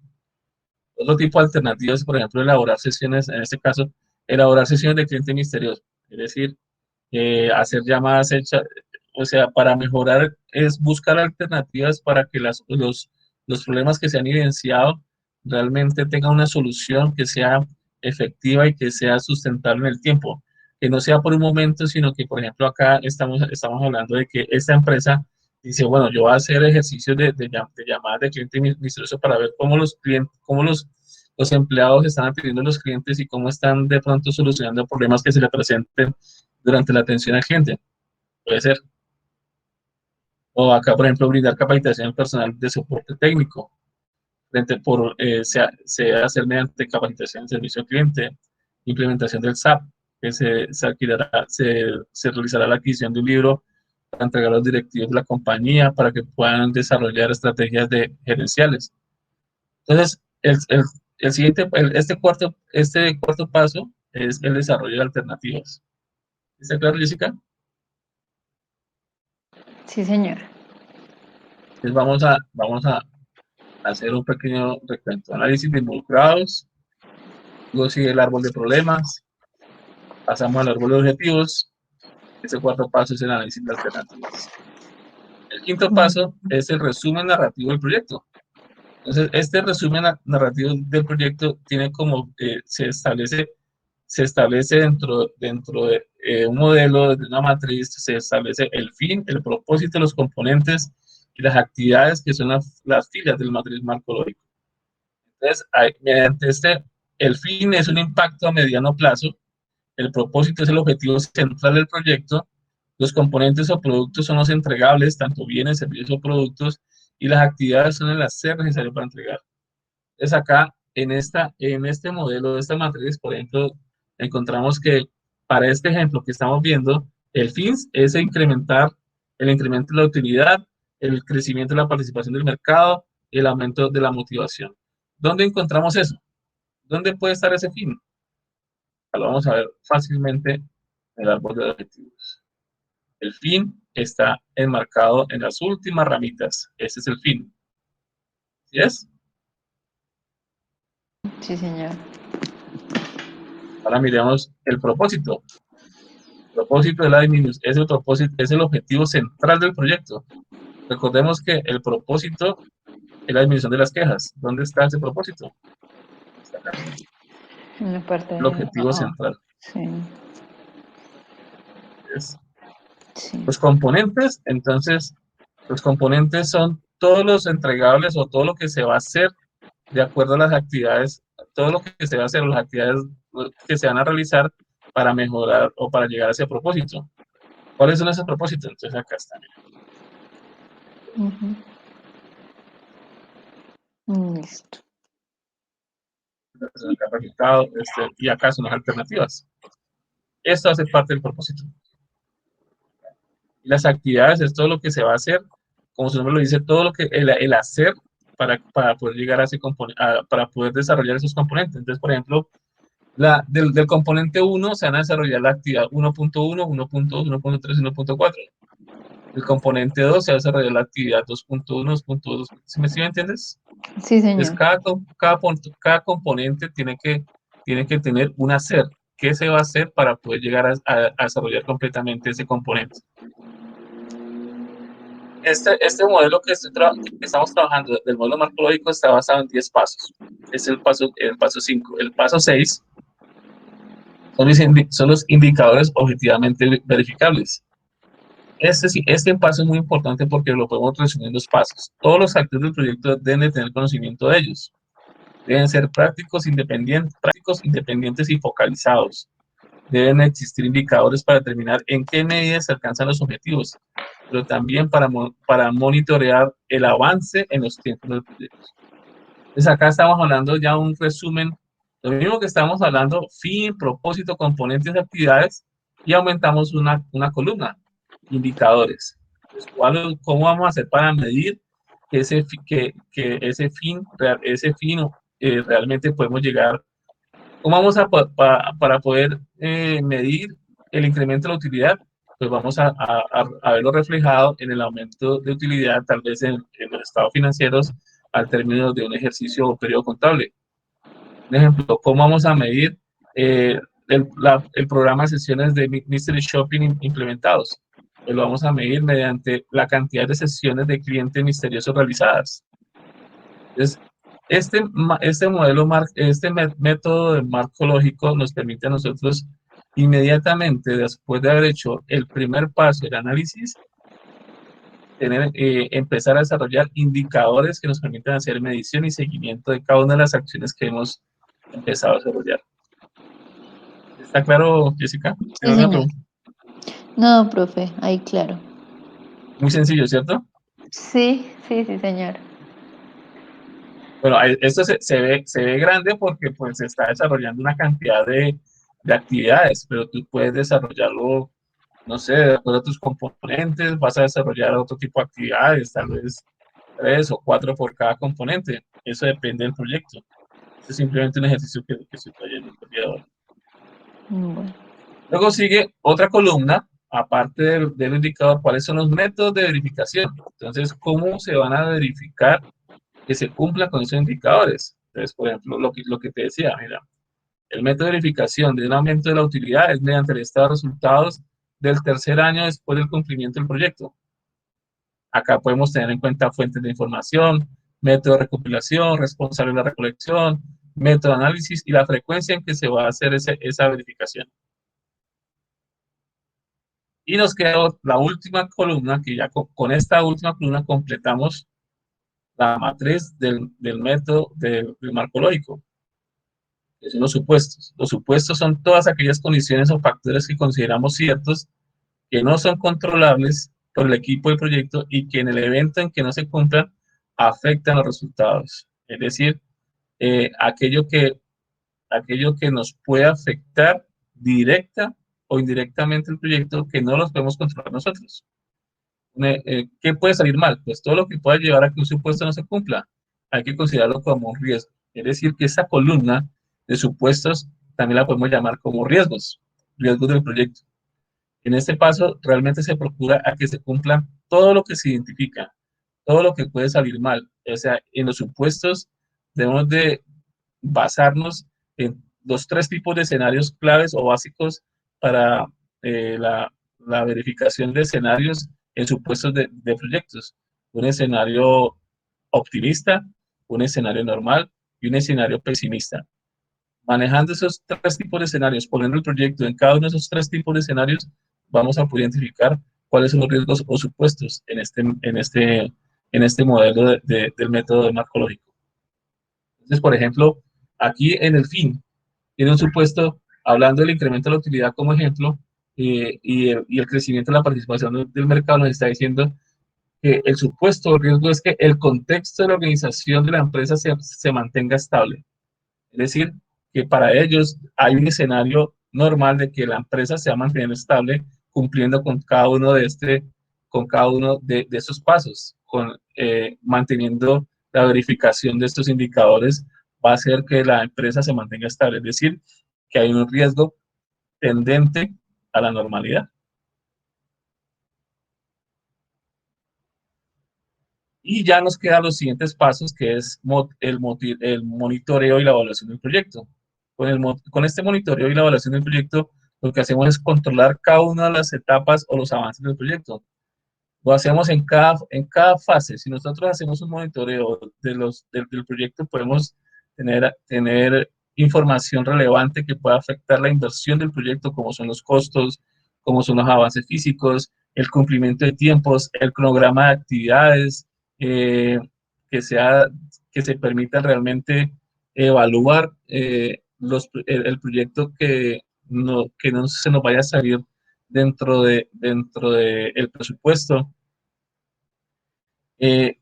Otro tipo de alternativas, por ejemplo, elaborar sesiones, en este caso, elaborar sesiones de cliente misterioso, es decir, hacer llamadas hechas, o sea, para mejorar es buscar alternativas para que los problemas que se han evidenciado realmente tengan una solución que sea efectiva y que sea sustentable en el tiempo, que no sea por un momento, sino que, por ejemplo, acá estamos hablando de que esta empresa dice, bueno, yo voy a hacer ejercicios de llamadas de cliente misterioso para ver cómo los clientes, cómo los empleados están atendiendo a los clientes y cómo están de pronto solucionando problemas que se le presenten durante la atención al cliente. Puede ser. O acá, por ejemplo, brindar capacitación al personal de soporte técnico. Se hacer mediante capacitación de servicio al cliente, implementación del SAP, que se realizará la adquisición de un libro para entregar a los directivos de la compañía para que puedan desarrollar estrategias gerenciales. Entonces, el siguiente, este cuarto paso es el desarrollo de alternativas. ¿Está claro, Jessica? Sí, señor. Entonces vamos a hacer un pequeño recuento. Análisis de involucrados, luego sigue el árbol de problemas, pasamos al árbol de objetivos. Ese cuarto paso es el análisis de alternativas. El quinto paso es el resumen narrativo del proyecto. Entonces, este resumen narrativo del proyecto tiene como, se establece dentro de un modelo, de una matriz, se establece el fin, el propósito, los componentes y las actividades que son las filas del matriz marcológico. Entonces, mediante el fin es un impacto a mediano plazo, el propósito es el objetivo central del proyecto, los componentes o productos son los entregables, tanto bienes, servicios o productos, y las actividades son el hacer necesario para entregar. Entonces, acá, en este modelo, de esta matriz, por ejemplo, encontramos que para este ejemplo que estamos viendo, el fin es el incremento de la utilidad, el crecimiento de la participación del mercado, el aumento de la motivación. ¿Dónde encontramos eso? ¿Dónde puede estar ese fin? Lo vamos a ver fácilmente en el árbol de objetivos. El fin está enmarcado en las últimas ramitas. Ese es el fin. ¿Sí es? Sí, señor. Ahora miremos el propósito. El propósito de la disminución es el propósito, es el objetivo central del proyecto. Recordemos que el propósito es la disminución de las quejas. ¿Dónde está ese propósito? Está acá. En la parte El de... objetivo central. sí, ¿Es? sí. Los componentes, entonces, los componentes son todos los entregables o todo lo que se va a hacer de acuerdo a las actividades, todo lo que se va a hacer, las actividades que se van a realizar para mejorar o para llegar a ese propósito. ¿Cuáles son esos propósitos? Entonces acá están. Listo. Y acá son las alternativas. Esto hace parte del propósito. Y las actividades es todo lo que se va a hacer, como su nombre lo dice, todo lo que el hacer para poder llegar a ese para poder desarrollar esos componentes. Entonces, por ejemplo, del componente 1 se van a desarrollar la actividad 1.1, 1.2, 1.3, 1.4. El componente 2 se va a desarrollar la actividad 2.1, 2.2. ¿Sí me entiendes? Sí, Entonces, señor. cada componente tiene que tener un hacer. ¿Qué se va a hacer para poder llegar a desarrollar completamente ese componente? Este modelo que estamos trabajando del modelo marcológico está basado en 10 pasos. Es el paso 5. El paso 6 son los indicadores objetivamente verificables. Este paso es muy importante porque lo podemos resumir en 2 pasos. Todos los actores del proyecto deben de tener conocimiento de ellos. Deben ser prácticos, independientes y focalizados. Deben existir indicadores para determinar en qué medida se alcanzan los objetivos, pero también para monitorear el avance en los tiempos del proyecto. Entonces acá estamos hablando ya un resumen, lo mismo que estamos hablando, fin, propósito, componentes, actividades, y aumentamos una columna, indicadores. Entonces, ¿cómo vamos a hacer para medir que ese fin realmente podemos llegar? ¿Cómo vamos para poder medir el incremento de la utilidad? Pues vamos a verlo reflejado en el aumento de utilidad, tal vez en los estados financieros, al término de un ejercicio o periodo contable. Un ejemplo, ¿cómo vamos a medir el programa de sesiones de Mystery Shopping implementados? Pues lo vamos a medir mediante la cantidad de sesiones de clientes misteriosos realizadas. Entonces, este método de marco lógico nos permite a nosotros inmediatamente, después de haber hecho el primer paso del análisis, empezar a desarrollar indicadores que nos permitan hacer medición y seguimiento de cada una de las acciones que hemos empezado a desarrollar. ¿Está claro, Jessica? Sí, ¿Tiene alguna señor. pregunta? No, profe, ahí claro. Muy sencillo, ¿cierto? Sí, sí, sí, señor. Bueno, esto se ve grande porque pues se está desarrollando una cantidad de actividades, pero tú puedes desarrollarlo, no sé, de acuerdo a tus componentes, vas a desarrollar otro tipo de actividades, tal vez 3 o 4 por cada componente. Eso depende del proyecto. Este es simplemente un ejercicio que estoy trayendo el día de hoy. Bueno. Luego sigue otra columna, aparte del indicador, cuáles son los métodos de verificación. Entonces, ¿cómo se van a verificar que se cumpla con esos indicadores? Entonces, por ejemplo, lo que te decía, mira, el método de verificación de un aumento de la utilidad es mediante el estado de resultados del tercer año después del cumplimiento del proyecto. Acá podemos tener en cuenta fuentes de información, método de recopilación, responsable de la recolección, método de análisis y la frecuencia en que se va a hacer esa verificación. Y nos queda la última columna, que ya con esta última columna completamos la matriz del método del marco lógico, que son los supuestos. Los supuestos son todas aquellas condiciones o factores que consideramos ciertos, que no son controlables por el equipo del proyecto y que en el evento en que no se cumplan afectan los resultados. Es decir, aquello que nos puede afectar directa o indirectamente el proyecto que no los podemos controlar nosotros. ¿Qué puede salir mal? Pues todo lo que pueda llevar a que un supuesto no se cumpla, hay que considerarlo como un riesgo. Es decir, que esa columna de supuestos también la podemos llamar como riesgos del proyecto. En este paso, realmente se procura a que se cumplan todo lo que se identifica, todo lo que puede salir mal. O sea, en los supuestos debemos de basarnos en los 3 tipos de escenarios claves o básicos para la verificación de escenarios en supuestos de proyectos. Un escenario optimista, un escenario normal y un escenario pesimista. Manejando esos 3 tipos de escenarios, poniendo el proyecto en cada uno de esos 3 tipos de escenarios, vamos a poder identificar cuáles son los riesgos o supuestos en este modelo del método de marco lógico. Entonces, por ejemplo, aquí en el fin, tiene un supuesto, hablando del incremento de la utilidad como ejemplo, y el crecimiento de la participación del mercado, nos está diciendo que el supuesto riesgo es que el contexto de la organización de la empresa se mantenga estable. Es decir, que para ellos hay un escenario normal de que la empresa se va a mantener estable cumpliendo con cada uno de estos pasos, manteniendo la verificación de estos indicadores va a hacer que la empresa se mantenga estable, es decir, que hay un riesgo tendente a la normalidad. Y ya nos quedan los siguientes pasos, que es el monitoreo y la evaluación del proyecto. Con este monitoreo y la evaluación del proyecto, lo que hacemos es controlar cada una de las etapas o los avances del proyecto. Lo hacemos en cada fase. Si nosotros hacemos un monitoreo del proyecto, podemos tener información relevante que pueda afectar la inversión del proyecto, como son los costos, como son los avances físicos, el cumplimiento de tiempos, el cronograma de actividades, eh, que, sea, que se permita realmente evaluar el proyecto que no se nos vaya a salir dentro de el presupuesto.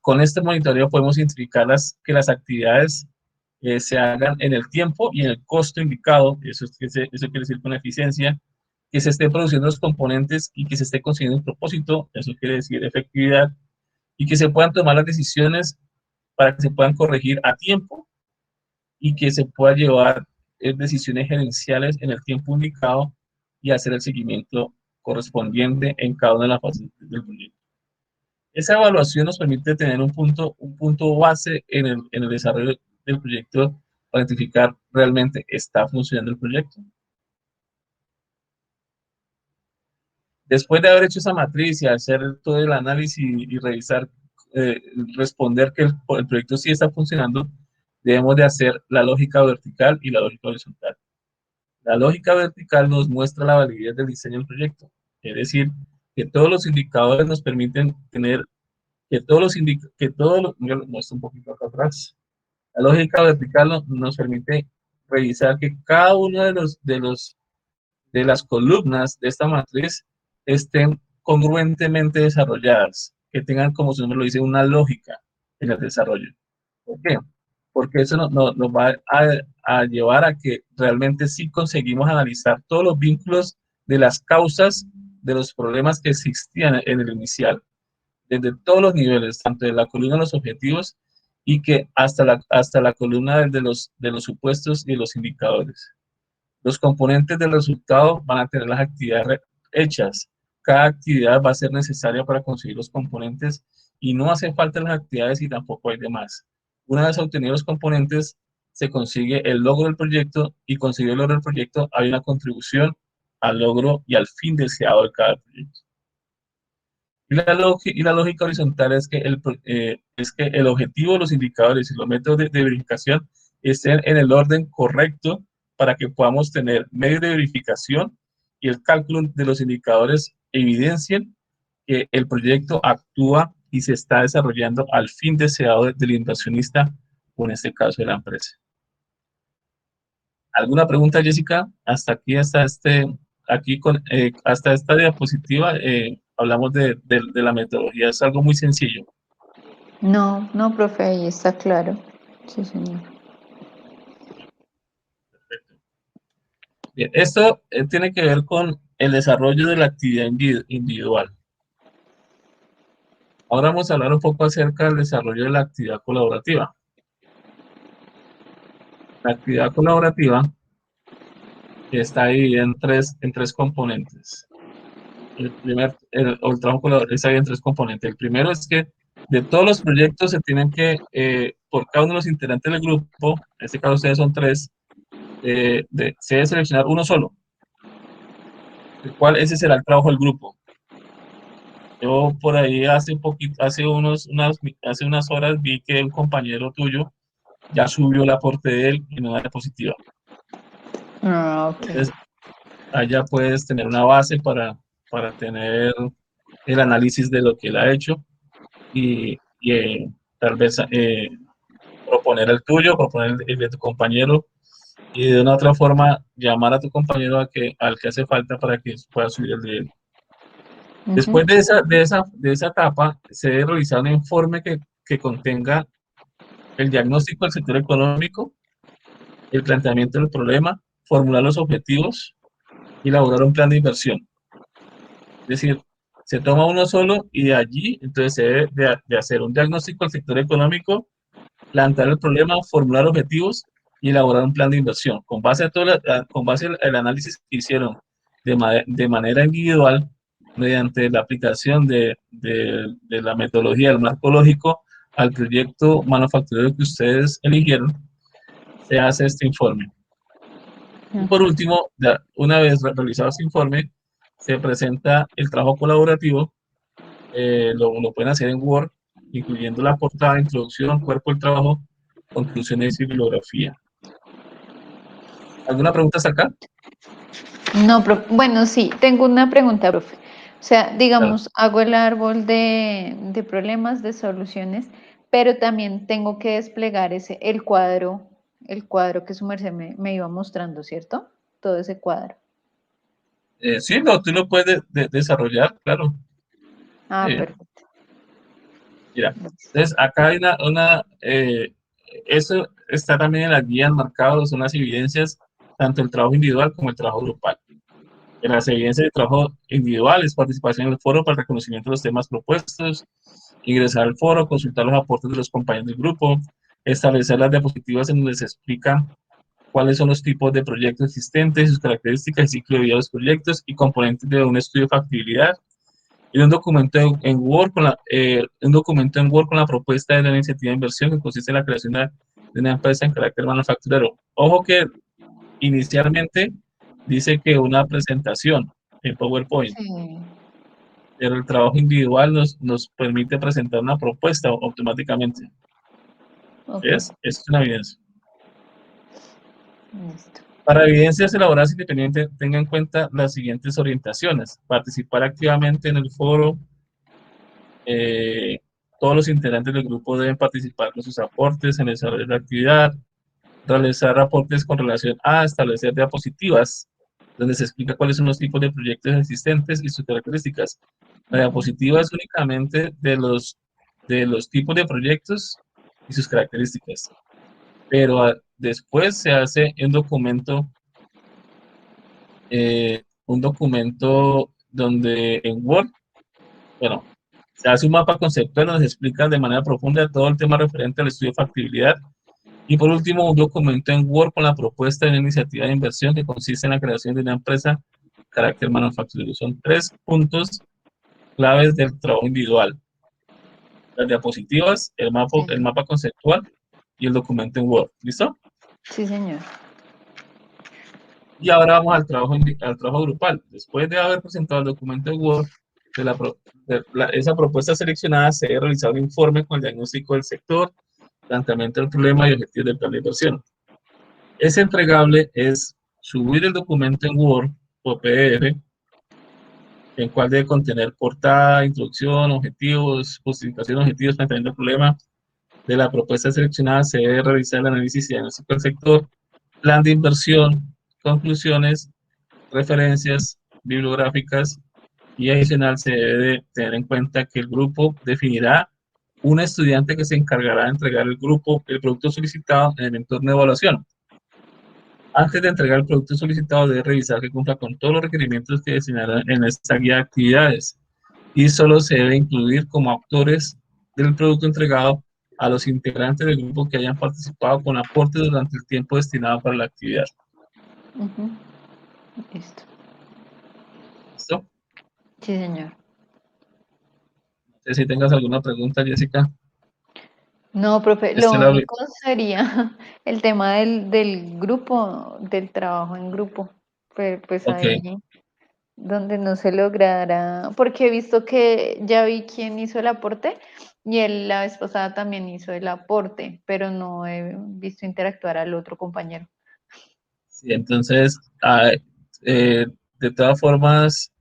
Con este monitoreo podemos identificar que las actividades se hagan en el tiempo y en el costo indicado, eso quiere decir con eficiencia, que se estén produciendo los componentes y que se esté consiguiendo un propósito, eso quiere decir efectividad, y que se puedan tomar las decisiones para que se puedan corregir a tiempo y que se pueda llevar decisiones gerenciales en el tiempo indicado y hacer el seguimiento correspondiente en cada una de las fases del proyecto. Esa evaluación nos permite tener un punto base en el desarrollo del proyecto para identificar realmente está funcionando el proyecto. Después de haber hecho esa matriz y hacer todo el análisis y revisar, responder que el proyecto sí está funcionando, debemos de hacer la lógica vertical y la lógica horizontal. La lógica vertical nos muestra la validez del diseño del proyecto, es decir, que todos los indicadores nos permiten tener, yo lo muestro un poquito acá atrás. La lógica vertical nos permite revisar que cada uno de las columnas de esta matriz estén congruentemente desarrolladas, que tengan, como su nombre lo dice, una lógica en el desarrollo. ¿Por qué? Porque eso nos va a llevar a que realmente sí conseguimos analizar todos los vínculos de las causas de los problemas que existían en el inicial, desde todos los niveles, tanto de la columna de los objetivos y que hasta la columna de los supuestos y los indicadores. Los componentes del resultado van a tener las actividades hechas. Cada actividad va a ser necesaria para conseguir los componentes y no hacen falta las actividades y tampoco hay demás. Una vez obtenidos los componentes, se consigue el logro del proyecto y conseguido el logro del proyecto hay una contribución al logro y al fin deseado de cada proyecto. Y la lógica horizontal es que el objetivo, los indicadores y los métodos de verificación estén en el orden correcto para que podamos tener medios de verificación y el cálculo de los indicadores evidencien que el proyecto actúa y se está desarrollando al fin deseado del inversionista, o en este caso de la empresa. ¿Alguna pregunta, Jessica? Hasta aquí, hasta esta diapositiva, hablamos de la metodología. Es algo muy sencillo. No, no, profe, ahí está claro. Sí, señor. Perfecto. Bien, esto tiene que ver con el desarrollo de la actividad individual. Ahora vamos a hablar un poco acerca del desarrollo de la actividad colaborativa. La actividad colaborativa está dividida en tres componentes. El trabajo colaborativo está dividido en tres componentes. El primero es que de todos los proyectos se tienen que, por cada uno de los integrantes del grupo, en este caso ustedes son tres, se debe seleccionar uno solo, el cual ese será el trabajo del grupo. Yo por ahí hace unas horas vi que un compañero tuyo ya subió el aporte de él en una diapositiva. Ah, ok. Entonces, allá puedes tener una base para tener el análisis de lo que él ha hecho y tal vez proponer el tuyo, proponer el de tu compañero y de una otra forma llamar a tu compañero al que hace falta para que pueda subir el de él. Después de esa etapa, se debe realizar un informe que contenga el diagnóstico del sector económico, el planteamiento del problema, formular los objetivos y elaborar un plan de inversión. Es decir, se toma uno solo y de allí entonces se debe de hacer un diagnóstico del sector económico, plantear el problema, formular objetivos y elaborar un plan de inversión. Con base con base al análisis que hicieron de manera individual, mediante la aplicación de la metodología del marco lógico al proyecto manufacturero que ustedes eligieron, se hace este informe. Y por último, una vez realizado este informe, se presenta el trabajo colaborativo, lo pueden hacer en Word, incluyendo la portada, introducción, cuerpo del trabajo, conclusiones y bibliografía. ¿Alguna pregunta hasta acá? No, bueno, sí, tengo una pregunta, profe. O sea, Claro. digamos, hago el árbol de problemas, de soluciones, pero también tengo que desplegar el cuadro el cuadro que su merced me iba mostrando, ¿cierto? Todo ese cuadro. Sí, no, tú lo puedes desarrollar, claro. Ah, Sí, perfecto. mira, Listo. entonces acá hay eso está también en las guías marcados, son las evidencias, tanto el trabajo individual como el trabajo grupal. En las evidencias de trabajo individual es participación en el foro para el reconocimiento de los temas propuestos, ingresar al foro, consultar los aportes de los compañeros del grupo, establecer las diapositivas en donde se explica cuáles son los tipos de proyectos existentes, sus características, el ciclo de vida de los proyectos y componentes de un estudio de factibilidad. Y un documento en Word con la propuesta de la iniciativa de inversión que consiste en la creación de una empresa en carácter manufacturero. Ojo que inicialmente dice que una presentación en PowerPoint, Sí. pero el trabajo individual nos permite presentar una propuesta automáticamente. Ok. ¿Ves? Esto es una evidencia. Listo. Para evidencias elaboradas independiente, tenga en cuenta las siguientes orientaciones. Participar activamente en el foro. eh, Todos los integrantes del grupo deben participar con sus aportes en el desarrollo de la actividad. Realizar aportes con relación a establecer diapositivas, donde se explica cuáles son los tipos de proyectos existentes y sus características. La Ujú. diapositiva es únicamente de los tipos de proyectos y sus características, pero después se hace un documento donde en Word, bueno, se hace un mapa conceptual donde se explica de manera profunda todo el tema referente al estudio de factibilidad. Y por último, un documento en Word con la propuesta de una iniciativa de inversión que consiste en la creación de una empresa de carácter manufacturero. Son tres puntos claves del trabajo individual: las diapositivas, Sí. el mapa conceptual y el documento en Word. ¿Listo? Sí, señor. Y ahora vamos al trabajo grupal. Después de haber presentado el documento en Word, esa propuesta seleccionada, se debe realizar un informe con el diagnóstico del sector, planteamiento del problema y objetivos del plan de inversión. Ese entregable es subir el documento en Word o PDF, el cual debe contener portada, introducción, objetivos, justificación, objetivos, planteamiento del problema de la propuesta seleccionada. Se debe revisar el análisis y diagnóstico del sector, plan de inversión, conclusiones, referencias bibliográficas, y adicional se debe tener en cuenta que el grupo definirá un estudiante que se encargará de entregar el producto solicitado en el entorno de evaluación. Antes de entregar el producto solicitado, debe revisar que cumpla con todos los requerimientos que designarán en esta guía de actividades, y solo se debe incluir como autores del producto entregado a los integrantes del grupo que hayan participado con aporte durante el tiempo destinado para la actividad. Ujú. Listo. ¿Listo? Sí, señor. No sé si tengas alguna pregunta, Jessica. No, profe, lo Este es la... único sería el tema del grupo, del trabajo en grupo. Pero pues Ok, ahí donde no se lograra, porque he visto que ya vi quién hizo el aporte y él la vez pasada también hizo el aporte, pero no he visto interactuar al otro compañero. sí, entonces, de todas formas,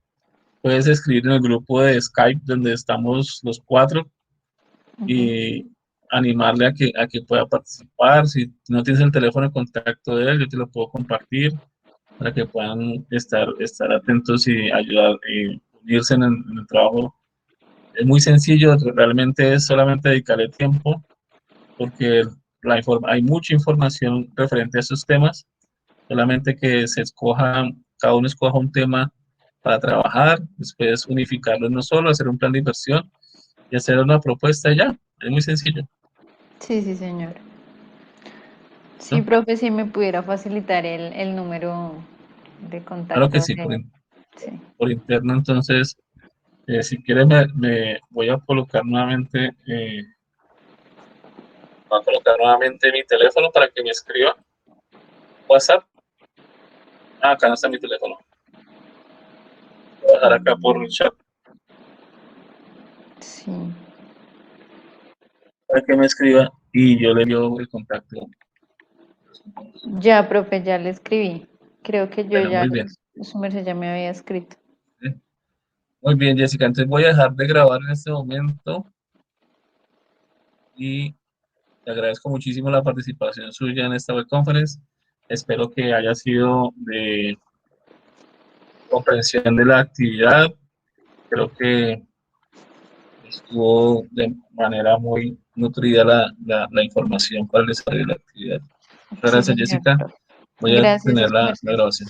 puedes escribir en el grupo de Skype donde estamos los cuatro Ujú. y animarle a que pueda participar. Si no tienes el teléfono de contacto de él, yo te lo puedo compartir para que puedan estar atentos y ayudar y unirse en el trabajo. Es muy sencillo, realmente es solamente dedicarle tiempo porque hay mucha información referente a esos temas, solamente que cada uno escoja un tema para trabajar, después unificarlo en uno solo, hacer un plan de inversión y hacer una propuesta y ya. Es muy sencillo. Sí, sí, señor. Sí, ¿No? profe, si me pudiera facilitar el número de Claro que contacto sí, de... Sí. por interno. Entonces, si quieres, me voy a colocar nuevamente, voy a colocar nuevamente mi teléfono para que me escriba. WhatsApp. Ah, acá no está mi teléfono. Lo voy a dejar acá por el Mm, chat sí. para que me escriba y yo le envío el contacto. Ya, profe, ya le escribí. Creo que yo Bueno, ya, muy bien. su merced ya me había escrito. Muy bien, Jessica. Entonces voy a dejar de grabar en este momento y Le agradezco muchísimo la participación suya en esta web conference. Espero que haya sido de comprensión de la actividad. Creo que estuvo de manera muy nutrida la información para el desarrollo de la actividad. Muchas Sí, gracias, señor. Jessica. Voy a Gracias, tener es la comercio. grabación.